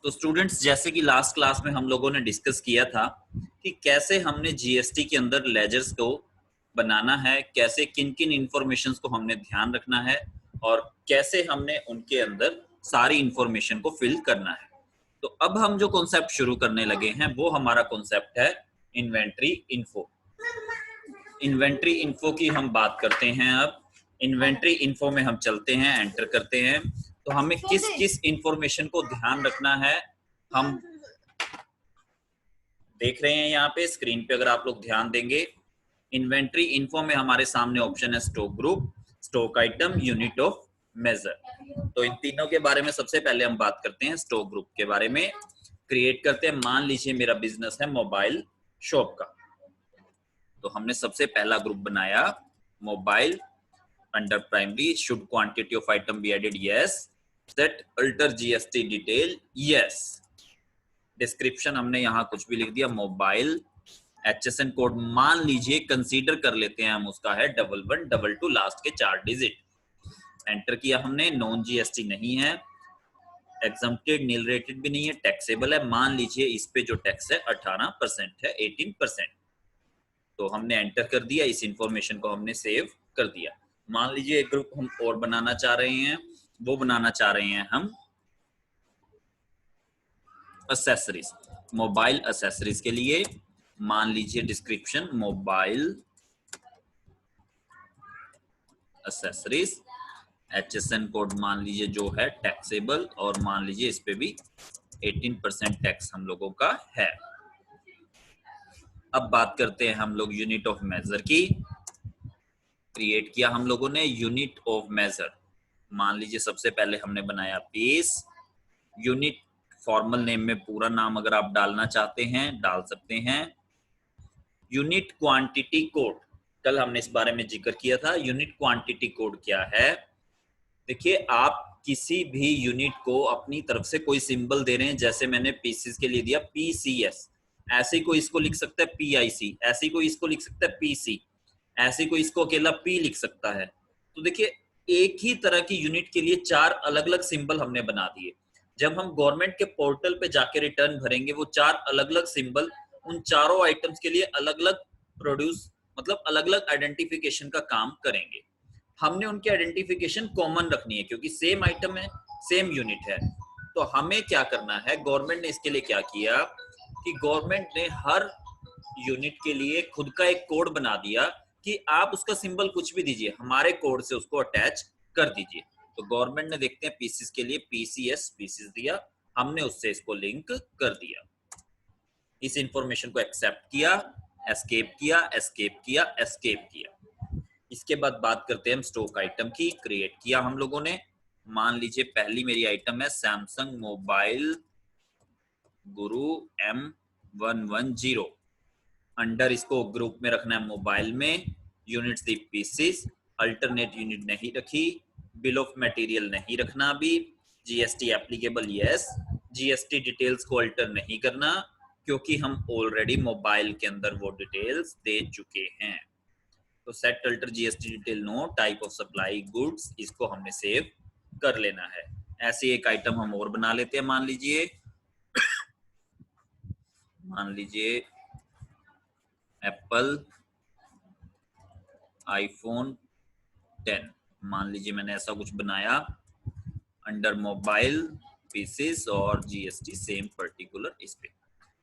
तो स्टूडेंट्स, जैसे कि लास्ट क्लास में हम लोगों ने डिस्कस किया था कि कैसे हमने जीएसटी के अंदर लेजर्स को बनाना है, कैसे किन किन इंफॉर्मेशंस को हमने ध्यान रखना है और कैसे हमने उनके अंदर सारी इंफॉर्मेशन को फिल करना है। तो अब हम जो कॉन्सेप्ट शुरू करने लगे हैं वो हमारा कॉन्सेप्ट है इन्वेंट्री इन्फो। इन्वेंट्री इन्फो की हम बात करते हैं। अब इन्वेंट्री इन्फो में हम चलते हैं, एंटर करते हैं। तो हमें किस किस इंफॉर्मेशन को ध्यान रखना है हम देख रहे हैं यहाँ पे स्क्रीन पे। अगर आप लोग ध्यान देंगे, इन्वेंट्री इन्फो में हमारे सामने ऑप्शन है stock group, stock item, unit of measure. तो इन तीनों के बारे में सबसे पहले हम बात करते हैं स्टॉक ग्रुप के बारे में। क्रिएट करते हैं, मान लीजिए मेरा बिजनेस है मोबाइल शॉप का, तो हमने सबसे पहला ग्रुप बनाया mobile. Under primary, should quantity of item be added, yes. Set alter GST detail, yes. Description हमने यहाँ कुछ भी लिख दिया, मोबाइल। HSN कोड मान लीजिए कंसीडर कर लेते हैं हम, उसका है 1112 लास्ट के 4 डिजिट। एंटर किया हमने, नॉन जीएसटी नहीं है, एग्जम्प्टेड नील रेटेड भी नहीं है, टैक्सेबल है। मान लीजिए इस पे जो टैक्स है 18% है, 18%। तो हमने एंटर कर दिया, इस इंफॉर्मेशन को हमने सेव कर दिया। मान लीजिए एक ग्रुप हम और बनाना चाह रहे हैं, वो बनाना चाह रहे हैं हम एक्सेसरीज, मोबाइल एक्सेसरीज के लिए। मान लीजिए description mobile accessories, HSN code मान लीजिए जो है टैक्सेबल, और मान लीजिए इस पे भी 18% टैक्स हम लोगों का है। अब बात करते हैं हम लोग यूनिट ऑफ मेजर की। क्रिएट किया हम लोगों ने यूनिट ऑफ मेजर। मान लीजिए सबसे पहले हमने बनाया पीस। यूनिट फॉर्मल नेम में पूरा नाम अगर आप डालना चाहते हैं डाल सकते हैं। यूनिट क्वांटिटी कोड, कल हमने इस बारे में जिक्र किया था। यूनिट क्वांटिटी कोड क्या है? देखिए, आप किसी भी यूनिट को अपनी तरफ से कोई सिंबल दे रहे हैं, जैसे मैंने पीसीस के लिए दिया PCS, ऐसे ही कोई इसको लिख सकता है PIC, ऐसे ही कोई इसको लिख सकता है PC, ऐसे कोई इसको अकेला P लिख सकता है। तो देखिए, एक ही तरह की यूनिट के लिए 4 अलग अलग सिंबल हमने बना दिए। जब हम गवर्नमेंट के पोर्टल पे जाके रिटर्न भरेंगे, वो 4 अलग अलग सिंबल उन चारों आइटम्स के लिए अलग अलग प्रोड्यूस, मतलब अलग अलग आइडेंटिफिकेशन का काम करेंगे। हमने उनकी आइडेंटिफिकेशन कॉमन रखनी है क्योंकि सेम आइटम है, सेम यूनिट है। तो हमें क्या करना है, गवर्नमेंट ने इसके लिए क्या किया कि गवर्नमेंट ने हर यूनिट के लिए खुद का एक कोड बना दिया कि आप उसका सिंबल कुछ भी दीजिए, हमारे कोड से उसको अटैच कर दीजिए। तो गवर्नमेंट ने देखते हैं पीसीस के लिए PCS पीसीस दिया, हमने उससे इसको लिंक कर दिया। इस इंफॉर्मेशन को एक्सेप्ट किया, एस्केप किया, एस्केप किया, एस्केप किया। इसके बाद बात करते हैं हम स्टॉक आइटम की। क्रिएट किया हम लोगों ने। मान लीजिए पहली मेरी आइटम है Samsung mobile Guru M110। Under इसको ग्रुप में रखना है मोबाइल में। यूनिट्स दी पीसीस, अल्टरनेट यूनिट नहीं रखी, बिल ऑफ मटेरियल नहीं रखना अभी, GST applicable yes, GST details को अल्टर नहीं करना क्योंकि हम ऑलरेडी मोबाइल के अंदर वो डिटेल्स दे चुके हैं। तो set alter GST detail no, type of supply goods, इसको हमने सेव कर लेना है। ऐसे एक आइटम हम और बना लेते हैं। मान लीजिए एप्पल आईफोन 10, मान लीजिए मैंने ऐसा कुछ बनाया। अंडर मोबाइल पीसेस और जीएसटी सेम पर्टिकुलर इस पे।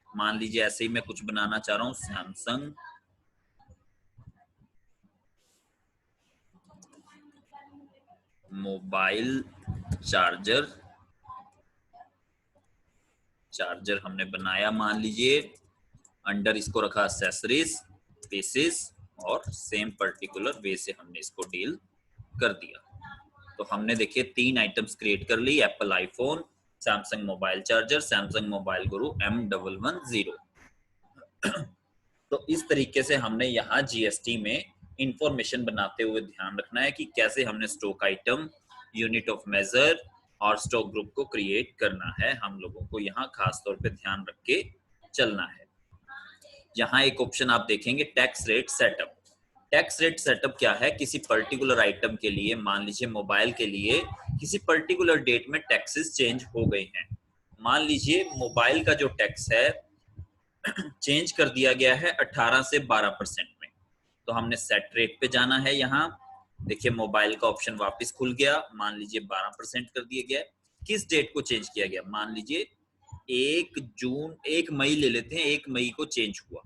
मान लीजिए ऐसे ही मैं कुछ बनाना चाह रहा हूँ सैमसंग मोबाइल चार्जर। चार्जर हमने बनाया, मान लीजिए अंडर इसको रखा एक्सेसरीज पीसेस और सेम पर्टिकुलर वे से हमने इसको डील कर दिया। तो हमने देखिए 3 आइटम्स क्रिएट कर ली, Apple iPhone, Samsung mobile charger, Samsung mobile Guru M110। तो इस तरीके से हमने यहाँ जीएसटी में इंफॉर्मेशन बनाते हुए ध्यान रखना है कि कैसे हमने stock item, unit of measure और स्टॉक ग्रुप को क्रिएट करना है। हम लोगों को यहाँ खास तौर पे ध्यान रख के चलना है। यहाँ एक ऑप्शन आप देखेंगे tax rate setup. Tax rate setup क्या है? किसी पर्टिकुलर आइटम के लिए, मान लीजिए मोबाइल के लिए किसी पर्टिकुलर डेट में टैक्सेस चेंज हो गए हैं, मान लीजिए मोबाइल का जो टैक्स है चेंज कर दिया गया है 18 से 12% में, तो हमने सेट रेट पे जाना है। यहाँ देखिए मोबाइल का ऑप्शन वापस खुल गया, मान लीजिए 12% कर दिया गया है। किस डेट को चेंज किया गया, मान लीजिए 1 जून, 1 मई ले लेते हैं, 1 मई को चेंज हुआ।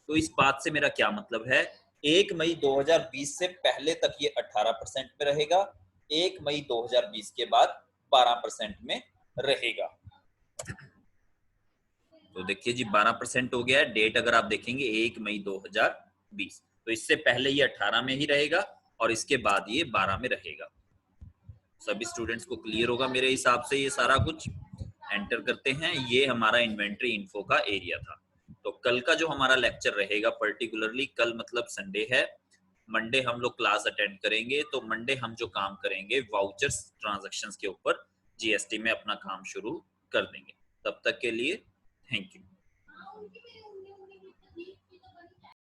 तो इस बात से मेरा क्या मतलब है, 1 मई 2020 से पहले तक ये 18% में रहेगा, 1 मई 2020 के बाद 12% में रहेगा। तो देखिए जी 12% हो गया है। डेट अगर आप देखेंगे 1 मई 2020, तो इससे पहले ये 18 में ही रहेगा और इसके बाद ये 12 में रहेगा। सभी स्टूडेंट्स को क्लियर होगा मेरे हिसाब से ये सारा कुछ। एंटर करते हैं, ये हमारा इन्वेंट्री इन्फो का एरिया था। तो कल का जो हमारा लेक्चर रहेगा, पर्टिकुलरली कल मतलब संडे है, मंडे हम लोग क्लास अटेंड करेंगे। तो मंडे हम जो काम करेंगे वाउचर्स ट्रांजैक्शंस के ऊपर जीएसटी में अपना काम शुरू कर देंगे। तब तक के लिए थैंक यू।